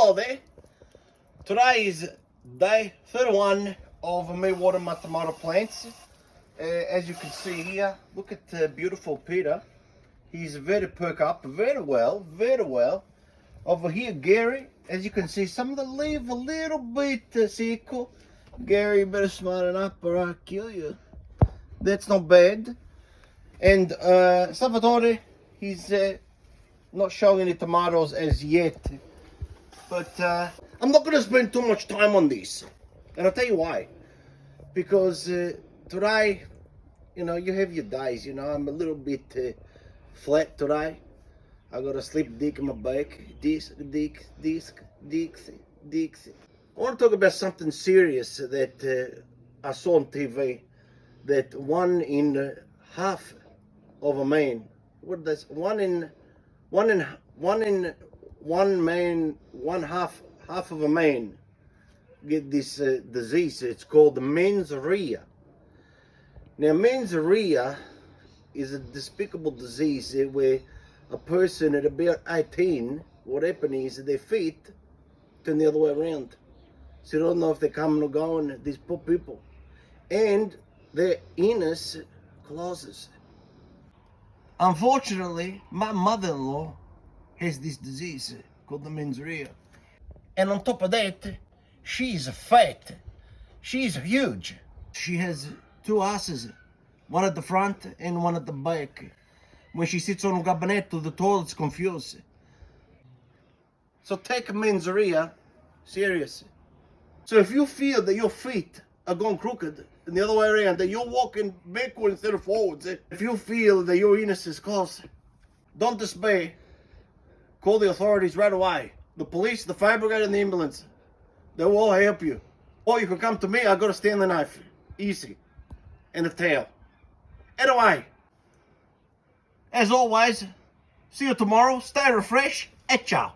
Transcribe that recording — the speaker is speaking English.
Hello there. Today is day 31 of me watering my tomato plants. As you can see here, look at beautiful Peter. He's very perk up, very well, very well. Over here, Gary, as you can see, some of the leaves a little bit sick. Gary, you better smarten up or I'll kill you. That's not bad. And Salvatore, he's not showing any tomatoes as yet. But I'm not going to spend too much time on this. And I'll tell you why. Because today, you know, you have your days, you know. I'm a little bit flat today. I got a slip disc in my back. Disc. I want to talk about something serious that I saw on TV. That one in half of a man. What does one in half of a man get this disease? It's called men's-rhea. Now, men's-rhea is a despicable disease where a person at about 18, what happens is their feet turn the other way around. So you don't know if they're coming or going, these poor people. And their anus closes. Unfortunately, my mother-in-law has this disease called the men's-rhea. And on top of that, she's fat. She's huge. She has two asses, one at the front and one at the back. When she sits on a gabinetto, the toilet's confused. So take men's-rhea serious. So if you feel that your feet are going crooked and the other way around, that you're walking backward instead of forwards, if you feel that your anus is closed, don't despair. Call the authorities right away. The police, the fire brigade, and the ambulance. They will all help you. Or you can come to me. I got a Stanley knife. Easy. And a tail. Anyway, as always, see you tomorrow. Stay refreshed. And ciao.